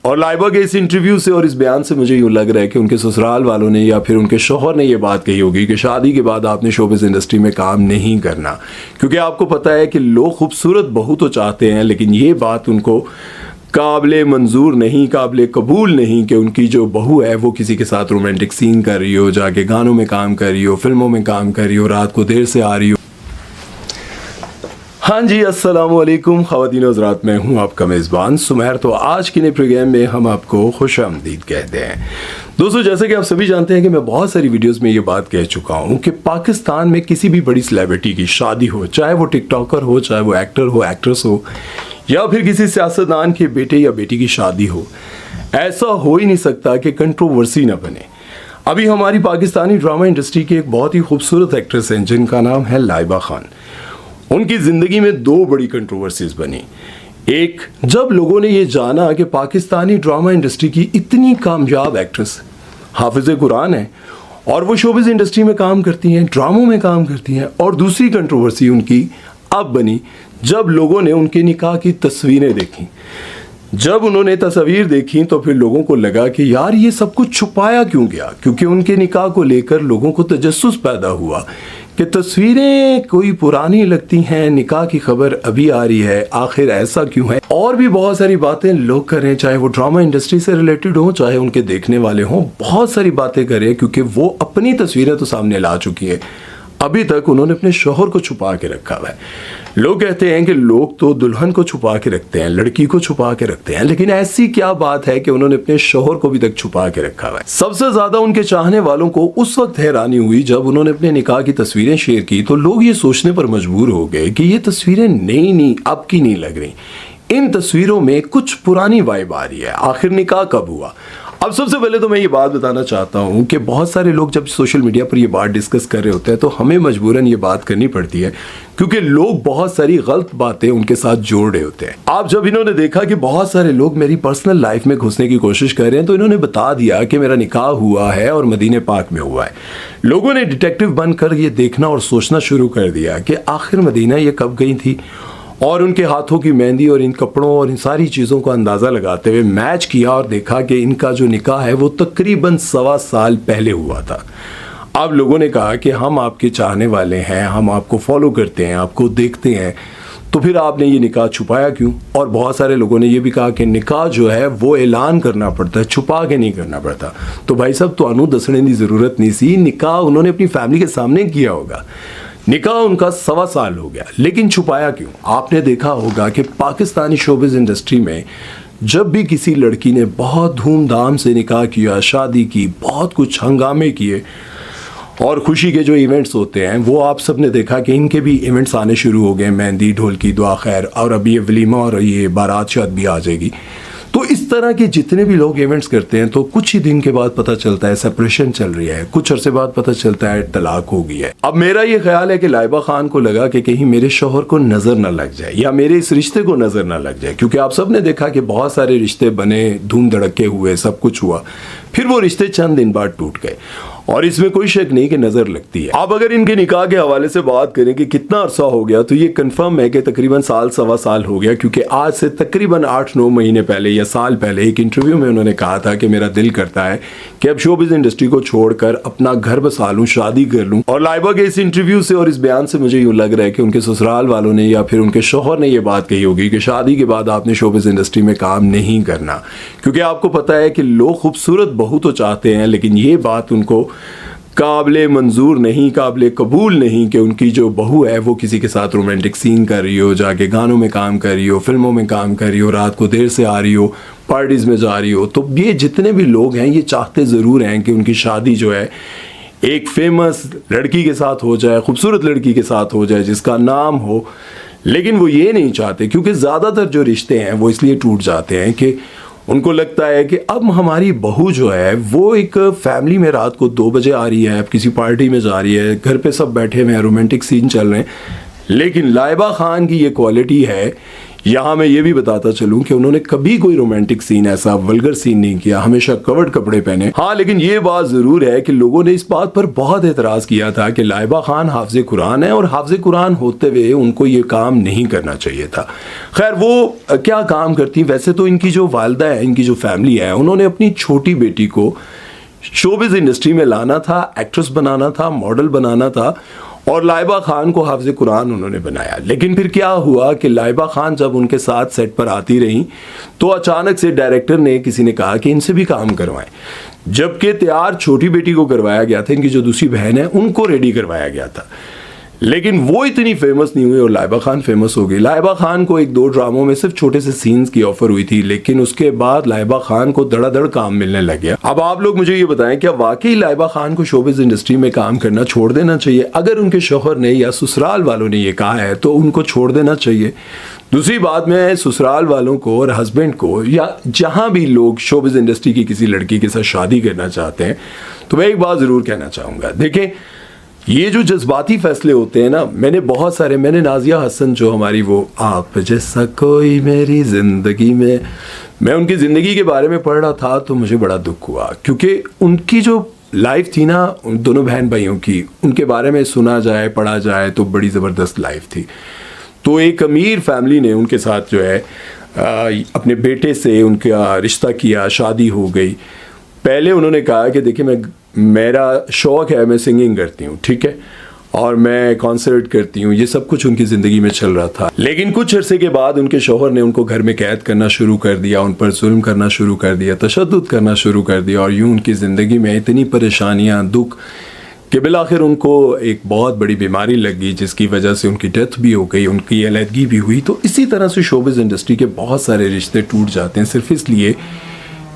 और लाइबा के इस इंटरव्यू से और इस बयान से मुझे यूँ लग रहा है कि उनके ससुराल वालों ने या फिर उनके शौहर ने ये बात कही होगी कि शादी के बाद आपने शोबिज़ इंडस्ट्री में काम नहीं करना, क्योंकि आपको पता है कि लोग खूबसूरत बहू तो चाहते हैं, लेकिन ये बात उनको काबिल मंजूर नहीं, काबिल कबूल नहीं कि उनकी जो बहू है वो किसी के साथ रोमांटिक सीन कर रही हो, जाके गानों में काम कर रही हो, फिल्मों में काम कर रही हो, रात को देर से आ रही हो। हाँ जी, अस्सलाम वालेकुम ख़वातीन और हज़रात, मैं हूँ आपका मेज़बान सुमैर। तो आज के नए प्रोग्राम में हम आपको खुशामदीद कहते हैं। दोस्तों, जैसे कि आप सभी जानते हैं कि मैं बहुत सारी वीडियोस में ये बात कह चुका हूँ कि पाकिस्तान में किसी भी बड़ी सेलिब्रिटी की शादी हो, चाहे वो टिकटॉकर हो, चाहे वो एक्टर हो, एक्ट्रेस हो, या फिर किसी सियासतदान के बेटे या बेटी की शादी हो, ऐसा हो ही नहीं सकता कि कंट्रोवर्सी ना बने। अभी हमारी पाकिस्तानी ड्रामा इंडस्ट्री की एक बहुत ही खूबसूरत एक्ट्रेस हैं जिनका नाम है लाइबा खान। उनकी ज़िंदगी में दो बड़ी कंट्रोवर्सीज बनी। एक, जब लोगों ने ये जाना कि पाकिस्तानी ड्रामा इंडस्ट्री की इतनी कामयाब एक्ट्रेस हाफिज़ कुरान है और वो शोबिज़ इंडस्ट्री में काम करती हैं, ड्रामों में काम करती हैं। और दूसरी कंट्रोवर्सी उनकी अब बनी जब लोगों ने उनके निकाह की तस्वीरें देखी। जब उन्होंने तस्वीर देखी तो फिर लोगों को लगा कि यार ये सब कुछ छुपाया क्यों गया, क्योंकि उनके निकाह को लेकर लोगों को तजस्सुस पैदा हुआ कि तस्वीरें कोई पुरानी लगती हैं, निकाह की खबर अभी आ रही है, आखिर ऐसा क्यों है। और भी बहुत सारी बातें लोग कर रहे हैं, चाहे वो ड्रामा इंडस्ट्री से रिलेटेड हो, चाहे उनके देखने वाले हों, बहुत सारी बातें कर रहे हैं, क्योंकि वो अपनी तस्वीरें तो सामने ला चुकी है। अभी तक उन्होंने अपने शौहर को छुपा के रखा हुआ है। लोग कहते हैं कि लोग तो दुल्हन को छुपा के रखते हैं, लड़की को छुपा के रखते हैं, लेकिन ऐसी क्या बात है कि उन्होंने अपने शौहर को भी तक छुपा के रखा हुआ है। सबसे ज्यादा उनके चाहने वालों को उस वक्त हैरानी हुई जब उन्होंने अपने निकाह की तस्वीरें शेयर की, तो लोग ये सोचने पर मजबूर हो गए कि ये तस्वीरें नई अब की नहीं लग रही, इन तस्वीरों में कुछ पुरानी वाइब आ रही है। आखिर निकाह कब हुआ? अब सबसे पहले तो मैं ये बात बताना चाहता हूँ कि बहुत सारे लोग जब सोशल मीडिया पर ये बात डिस्कस कर रहे होते हैं तो हमें मजबूरन ये बात करनी पड़ती है, क्योंकि लोग बहुत सारी गलत बातें उनके साथ जोड़ रहे होते हैं। आप जब इन्होंने देखा कि बहुत सारे लोग मेरी पर्सनल लाइफ में घुसने की कोशिश कर रहे हैं, तो इन्होंने बता दिया कि मेरा निकाह हुआ है और मदीने पाक में हुआ है। लोगों ने डिटेक्टिव बनकर ये देखना और सोचना शुरू कर दिया कि आखिर मदीना ये कब गई थी, और उनके हाथों की मेहंदी और इन कपड़ों और इन सारी चीज़ों का अंदाज़ा लगाते हुए मैच किया और देखा कि इनका जो निकाह है वो तकरीबन 1.25 साल पहले हुआ था। अब लोगों ने कहा कि हम आपके चाहने वाले हैं, हम आपको फॉलो करते हैं, आपको देखते हैं, तो फिर आपने ये निकाह छुपाया क्यों? और बहुत सारे लोगों ने ये भी कहा कि निकाह जो है वो ऐलान करना पड़ता है, छुपा के नहीं करना पड़ता। तो भाई साहब, तुहानू दसने की ज़रूरत नहीं सी, निकाह उन्होंने अपनी फैमिली के सामने किया होगा। निकाह उनका 1.25 साल हो गया, लेकिन छुपाया क्यों? आपने देखा होगा कि पाकिस्तानी शोबिज़ इंडस्ट्री में जब भी किसी लड़की ने बहुत धूमधाम से निकाह किया, शादी की, बहुत कुछ हंगामे किए और खुशी के जो इवेंट्स होते हैं वो आप सब ने देखा कि इनके भी इवेंट्स आने शुरू हो गए, मेहंदी, ढोलकी, दुआ खैर, और अब ये वलीमा और ये बारात शाद भी आ जाएगी। तो इस तरह के जितने भी लोग इवेंट्स करते हैं तो कुछ ही दिन के बाद पता चलता है सेपरेशन चल रही है, कुछ अरसे बाद पता चलता है तलाक हो गई है। अब मेरा ये ख्याल है कि लाइबा खान को लगा कि कहीं मेरे शौहर को नजर ना लग जाए या मेरे इस रिश्ते को नजर ना लग जाए, क्योंकि आप सब ने देखा कि बहुत सारे रिश्ते बने, धूम धड़के हुए, सब कुछ हुआ, फिर वो रिश्ते चंद दिन बाद टूट गए और इसमें कोई शक नहीं कि नजर लगती है। अब अगर इनके निकाह के हवाले से बात करें कि कितना अरसा हो गया, तो ये कंफर्म है कि तकरीबन 1.25 साल हो गया, क्योंकि आज से तकरीबन 8-9 महीने पहले या साल पहले एक इंटरव्यू में उन्होंने कहा था कि मेरा दिल करता है कि अब शोबिज़ इंडस्ट्री को छोड़कर अपना घर बसा लूं, शादी कर लूं। और लाइबा के इस इंटरव्यू से और इस बयान से मुझे यूँ लग रहा है कि उनके ससुराल वालों ने या फिर उनके शौहर ने ये बात कही होगी कि शादी के बाद आपने शोबिज़ इंडस्ट्री में काम नहीं करना, क्योंकि आपको पता है कि लोग खूबसूरत बहू तो चाहते हैं, लेकिन ये बात उनको काबिल मंजूर नहीं, काबिल कबूल नहीं कि उनकी जो बहू है वो किसी के साथ रोमांटिक सीन कर रही हो, जाके गानों में काम कर रही हो, फिल्मों में काम कर रही हो, रात को देर से आ रही हो, पार्टीज़ में जा रही हो। तो ये जितने भी लोग हैं ये चाहते ज़रूर हैं कि उनकी शादी जो है एक फेमस लड़की के साथ हो जाए, खूबसूरत लड़की के साथ हो जाए जिसका नाम हो, लेकिन वो ये नहीं चाहते, क्योंकि ज़्यादातर जो रिश्ते हैं वो इसलिए टूट जाते हैं कि उनको लगता है कि अब हमारी बहू जो है वो एक फैमिली में रात को 2 बजे आ रही है, अब किसी पार्टी में जा रही है, घर पे सब बैठे हुए हैं, रोमांटिक सीन चल रहे हैं, लेकिन लाइबा खान की ये क्वालिटी है, यहाँ मैं ये भी बताता चलूं कि उन्होंने कभी कोई रोमांटिक सीन, ऐसा वल्गर सीन नहीं किया, हमेशा कवर्ड कपड़े पहने। हाँ, लेकिन ये बात जरूर है कि लोगों ने इस बात पर बहुत एतराज किया था कि लाइबा खान हाफिज कुरान है और हाफिज कुरान होते हुए उनको ये काम नहीं करना चाहिए था। खैर, वो क्या काम करती, वैसे तो इनकी जो वालदा है, इनकी जो फैमिली है, उन्होंने अपनी छोटी बेटी को शोबिज इंडस्ट्री में लाना था, एक्ट्रेस बनाना था, मॉडल बनाना था, और लाइबा खान को हाफिज कुरान उन्होंने बनाया। लेकिन फिर क्या हुआ कि लाइबा खान जब उनके साथ सेट पर आती रही तो अचानक से डायरेक्टर ने, किसी ने कहा कि इनसे भी काम करवाएं, जबकि तैयार छोटी बेटी को करवाया गया था, इनकी जो दूसरी बहन है उनको रेडी करवाया गया था। लेकिन वो इतनी फेमस नहीं हुई और लाइबा खान फेमस हो गई। लाइबा खान को 1-2 ड्रामों में सिर्फ छोटे से सीन्स की ऑफर हुई थी, लेकिन उसके बाद लाइबा खान को धड़ाधड़ काम मिलने लग गया। अब आप लोग मुझे ये बताएं, क्या वाकई लाइबा खान को शोबिज इंडस्ट्री में काम करना छोड़ देना चाहिए? अगर उनके शौहर ने या ससुराल वालों ने ये कहा है तो उनको छोड़ देना चाहिए। दूसरी बात, मैं ससुराल वालों को और हस्बैंड को, या जहां भी लोग शोबिज इंडस्ट्री की किसी लड़की के साथ शादी करना चाहते हैं, तो मैं एक बात जरूर कहना चाहूंगा। देखें, ये जो जज्बाती फैसले होते हैं ना, मैंने नाजिया हसन, जो हमारी वो आप जैसा कोई मेरी जिंदगी में, मैं उनकी ज़िंदगी के बारे में पढ़ रहा था तो मुझे बड़ा दुख हुआ, क्योंकि उनकी जो लाइफ थी ना, उन दोनों बहन भाइयों की, उनके बारे में सुना जाए, पढ़ा जाए तो बड़ी ज़बरदस्त लाइफ थी। तो एक अमीर फैमिली ने उनके साथ जो है अपने बेटे से उनका रिश्ता किया, शादी हो गई। पहले उन्होंने कहा कि देखिए, मेरा शौक़ है, मैं सिंगिंग करती हूँ, ठीक है, और मैं कॉन्सर्ट करती हूँ, ये सब कुछ उनकी ज़िंदगी में चल रहा था। लेकिन कुछ अरसे के बाद उनके शौहर ने उनको घर में कैद करना शुरू कर दिया, उन पर जुल्म करना शुरू कर दिया, तशद्दुद करना शुरू कर दिया, और यूँ उनकी ज़िंदगी में इतनी परेशानियाँ, दुख, कि बिलाखिर उनको एक बहुत बड़ी बीमारी लग गई, जिसकी वजह से उनकी डेथ भी हो गई, उनकी अलहदगी भी हुई। तो इसी तरह से शोबिज़ इंडस्ट्री के बहुत सारे रिश्ते टूट जाते हैं, सिर्फ इसलिए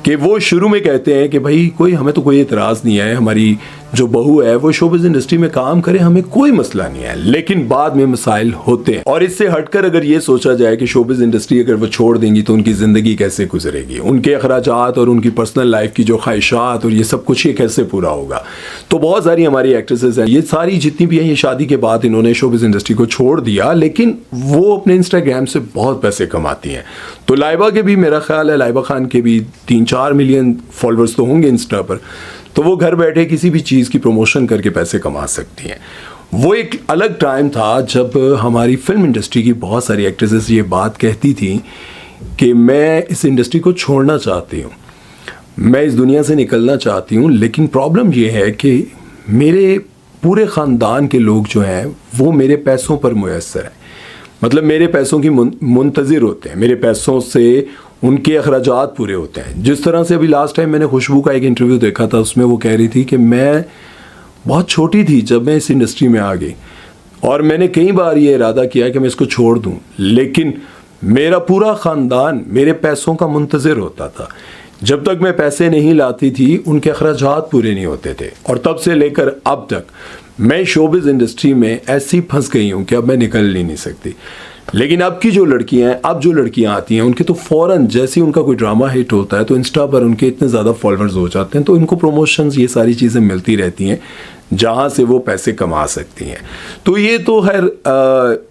कि वो शुरू में कहते हैं कि भाई हमें तो कोई एतराज़ नहीं है, हमारी जो बहू है वो शोबिज़ इंडस्ट्री में काम करे, हमें कोई मसला नहीं है। लेकिन बाद में मसाइल होते हैं। और इससे हटकर अगर ये सोचा जाए कि शोबिज़ इंडस्ट्री अगर वो छोड़ देंगी तो उनकी ज़िंदगी कैसे गुजरेगी, उनके अखराजात और उनकी पर्सनल लाइफ की जो ख्वाहिशात और ये सब कुछ ये कैसे पूरा होगा। तो बहुत सारी हमारी एक्ट्रेसेस हैं, ये सारी जितनी भी हैं, ये शादी के बाद इन्होंने शोबिज़ इंडस्ट्री को छोड़ दिया, लेकिन वो अपने इंस्टाग्राम से बहुत पैसे कमाती हैं। तो लाइबा के भी, मेरा ख्याल है लाइबा खान के भी 3-4 मिलियन फॉलोअर्स तो होंगे इंस्टा पर, तो वो घर बैठे किसी भी चीज़ की प्रमोशन करके पैसे कमा सकती हैं। वो एक अलग टाइम था जब हमारी फिल्म इंडस्ट्री की बहुत सारी एक्ट्रेसेस ये बात कहती थी कि मैं इस इंडस्ट्री को छोड़ना चाहती हूँ, मैं इस दुनिया से निकलना चाहती हूँ, लेकिन प्रॉब्लम ये है कि मेरे पूरे ख़ानदान के लोग जो हैं वो मेरे पैसों पर मुयस्सर हैं, मतलब मेरे पैसों की मुंतज़िर होते हैं, मेरे पैसों से उनके अखराजात पूरे होते हैं। जिस तरह से अभी लास्ट टाइम मैंने खुशबू का एक इंटरव्यू देखा था, उसमें वो कह रही थी कि मैं बहुत छोटी थी जब मैं इस इंडस्ट्री में आ गई, और मैंने कई बार ये इरादा किया कि मैं इसको छोड़ दूं, लेकिन मेरा पूरा ख़ानदान मेरे पैसों का मुंतज़िर होता था। जब तक मैं पैसे नहीं लाती थी उनके अखराजात पूरे नहीं होते थे, और तब से लेकर अब तक मैं शोबिज़ इंडस्ट्री में ऐसी फंस गई हूँ कि अब मैं निकल ही नहीं सकती। लेकिन अब की जो लड़कियां हैं, अब जो लड़कियां आती हैं, उनके तो फ़ौरन जैसे ही उनका कोई ड्रामा हिट होता है तो इंस्टा पर उनके इतने ज़्यादा फॉलोअर्स हो जाते हैं, तो इनको प्रमोशंस, ये सारी चीज़ें मिलती रहती हैं जहां से वो पैसे कमा सकती हैं। तो ये तो खैर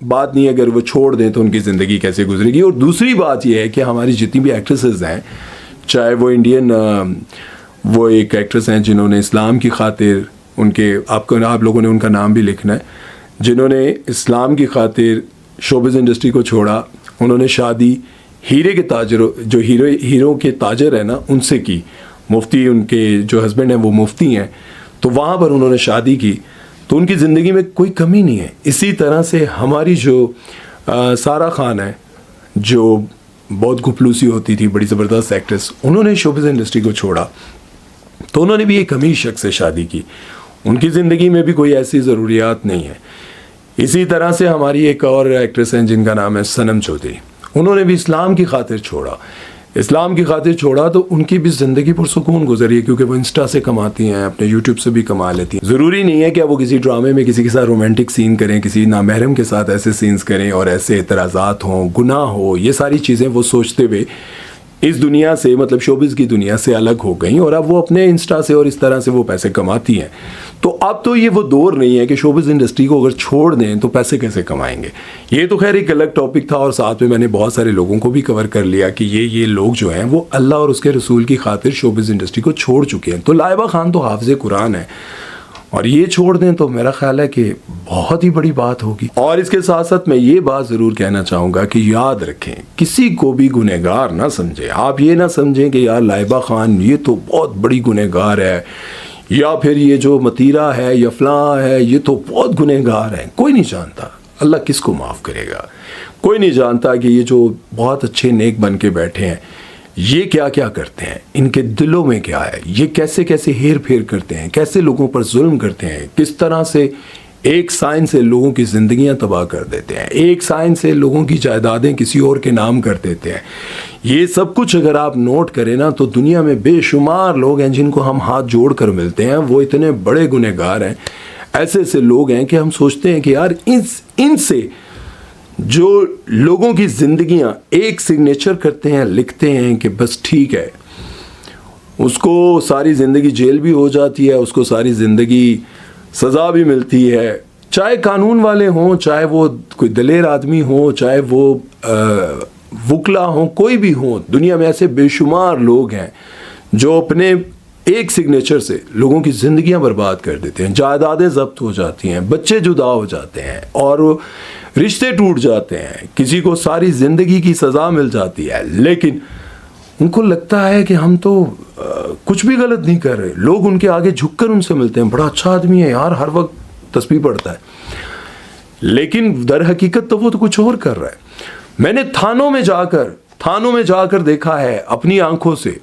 बात नहीं है, अगर वो छोड़ दें तो उनकी ज़िंदगी कैसे गुजरेगी। और दूसरी बात ये है कि हमारी जितनी भी एक्ट्रेसेस हैं, चाहे वो इंडियन, वो एक एक्ट्रेस हैं जिन्होंने इस्लाम की खातिर, आप लोगों ने उनका नाम भी लिखना है, जिन्होंने इस्लाम की खातिर शोबिज़ इंडस्ट्री को छोड़ा, उन्होंने शादी हीरे के ताजरों, जो हीरों के ताजर है ना, उनसे की। मुफ्ती, उनके जो हस्बैंड हैं वो मुफ्ती हैं, तो वहाँ पर उन्होंने शादी की, तो उनकी ज़िंदगी में कोई कमी नहीं है। इसी तरह से हमारी जो सारा खान है, जो बहुत गुपलूसी होती थी, बड़ी ज़बरदस्त एक्ट्रेस, उन्होंने शोबिज़ इंडस्ट्री को छोड़ा, तो उन्होंने भी एक अमीर शख्स से शादी की, उनकी ज़िंदगी में भी कोई ऐसी ज़रूरियात नहीं है। इसी तरह से हमारी एक और एक्ट्रेस हैं जिनका नाम है सनम चौधरी, उन्होंने भी इस्लाम की खातिर छोड़ा, तो उनकी भी ज़िंदगी पुरसुकून गुजरी है, क्योंकि वो इंस्टा से कमाती हैं, अपने यूट्यूब से भी कमा लेती हैं। ज़रूरी नहीं है कि वो किसी ड्रामे में किसी के साथ रोमांटिक सीन करें, किसी नामहरम के साथ ऐसे सीन्स करें और ऐसे एतराज़ात हों, गुनाह हो, ये सारी चीज़ें वो सोचते हुए इस दुनिया से, मतलब शोबिज़ की दुनिया से अलग हो गई और अब वो अपने इंस्टा से और इस तरह से वो पैसे कमाती हैं। तो अब तो ये वो दौर नहीं है कि शोबिज़ इंडस्ट्री को अगर छोड़ दें तो पैसे कैसे कमाएंगे। ये तो खैर एक अलग टॉपिक था और साथ में मैंने बहुत सारे लोगों को भी कवर कर लिया कि ये लोग जो हैं वो अल्लाह और उसके रसूल की खातिर शोबिज़ इंडस्ट्री को छोड़ चुके हैं। तो लाइबा खान तो हाफ़िज़ कुरान है और ये छोड़ दें तो मेरा ख्याल है कि बहुत ही बड़ी बात होगी। और इसके साथ साथ मैं ये बात ज़रूर कहना चाहूँगा कि याद रखें, किसी को भी गुनहगार ना समझें। आप ये ना समझें कि यार लाइबा खान ये तो बहुत बड़ी गुनहगार है, या फिर ये जो मतीरा है या फलां है ये तो बहुत गुनहगार है। कोई नहीं जानता अल्लाह किसको माफ़ करेगा। कोई नहीं जानता कि ये जो बहुत अच्छे नेक बन के बैठे हैं ये क्या क्या करते हैं, इनके दिलों में क्या है, ये कैसे कैसे हेर फेर करते हैं, कैसे लोगों पर जुल्म करते हैं, किस तरह से एक साइन से लोगों की ज़िंदगियां तबाह कर देते हैं, एक साइन से लोगों की जायदादें किसी और के नाम कर देते हैं। ये सब कुछ अगर आप नोट करें ना तो दुनिया में बेशुमार लोग हैं जिनको हम हाथ जोड़ कर मिलते हैं, वो इतने बड़े गुनहगार हैं। ऐसे ऐसे लोग हैं कि हम सोचते हैं कि यार इनसे जो लोगों की ज़िंदगियां एक सिग्नेचर करते हैं, लिखते हैं कि बस ठीक है, उसको सारी ज़िंदगी जेल भी हो जाती है, उसको सारी ज़िंदगी सज़ा भी मिलती है, चाहे कानून वाले हों, चाहे वो कोई दलेर आदमी हो, चाहे वो वुकला हों, कोई भी हों। दुनिया में ऐसे बेशुमार लोग हैं जो अपने एक सिग्नेचर से लोगों की ज़िंदगियां बर्बाद कर देते हैं, जायदादें ज़ब्त हो जाती हैं, बच्चे जुदा हो जाते हैं और रिश्ते टूट जाते हैं, किसी को सारी ज़िंदगी की सज़ा मिल जाती है। लेकिन उनको लगता है कि हम तो कुछ भी गलत नहीं कर रहे। लोग उनके आगे झुककर उनसे मिलते हैं, बड़ा अच्छा आदमी है यार, हर वक्त तस्बीह पढ़ता है, लेकिन दर हकीकत तो वो तो कुछ और कर रहा है। मैंने थानों में जाकर देखा है अपनी आंखों से,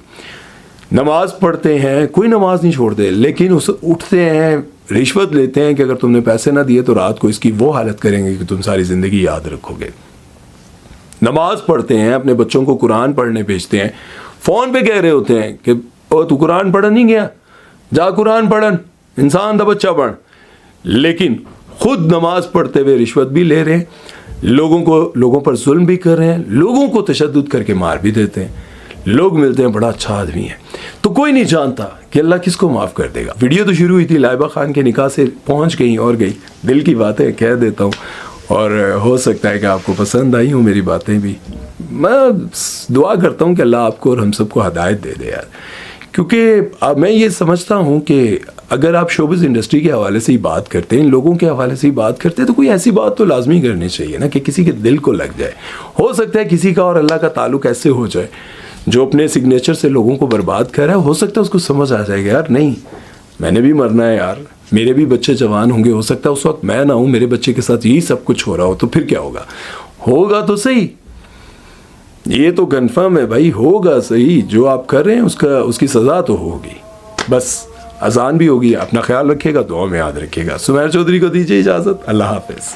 नमाज पढ़ते हैं, कोई नमाज नहीं छोड़ते, लेकिन उठते हैं, रिश्वत लेते हैं कि अगर तुमने पैसे ना दिए तो रात को इसकी वो हालत करेंगे कि तुम सारी ज़िंदगी याद रखोगे। नमाज पढ़ते हैं, अपने बच्चों को कुरान पढ़ने भेजते हैं, फ़ोन पे कह रहे होते हैं कि ओ तू कुरान पढ़न नहीं गया, जा कुरान पढ़न, इंसान दा बच्चा बन। लेकिन खुद नमाज पढ़ते हुए रिश्वत भी ले रहे हैं, लोगों पर जुल्म भी कर रहे हैं, लोगों को तशद्दुद करके मार भी देते हैं। लोग मिलते हैं, बड़ा अच्छा आदमी है। तो कोई नहीं जानता कि अल्लाह किसको माफ़ कर देगा। वीडियो तो शुरू हुई थी लाइबा खान के निकाह से, पहुंच गई और गई। दिल की बातें कह देता हूँ और हो सकता है कि आपको पसंद आई हो मेरी बातें भी। मैं दुआ करता हूँ कि अल्लाह आपको और हम सबको हिदायत दे दे यार, क्योंकि मैं ये समझता हूँ कि अगर आप शोबिज़ इंडस्ट्री के हवाले से ही बात करते हैं, इन लोगों के हवाले से ही बात करते हैं, तो कोई ऐसी बात तो लाजमी करनी चाहिए ना कि किसी के दिल को लग जाए। हो सकता है किसी का और अल्लाह का ताल्लुक ऐसे हो जाए जो अपने सिग्नेचर से लोगों को बर्बाद कर रहा है, हो सकता है उसको समझ आ जाएगा यार नहीं, मैंने भी मरना है यार, मेरे भी बच्चे जवान होंगे, हो सकता है उस वक्त मैं ना हूँ, मेरे बच्चे के साथ यही सब कुछ हो रहा हो, तो फिर क्या होगा तो सही, ये तो कन्फर्म है भाई, होगा सही, जो आप कर रहे हैं उसकी सज़ा तो होगी। बस अजान भी होगी, अपना ख्याल रखिएगा, दुआ में याद रखिएगा। सुमैर चौधरी को दीजिए इजाज़त, अल्लाह हाफ़िज़।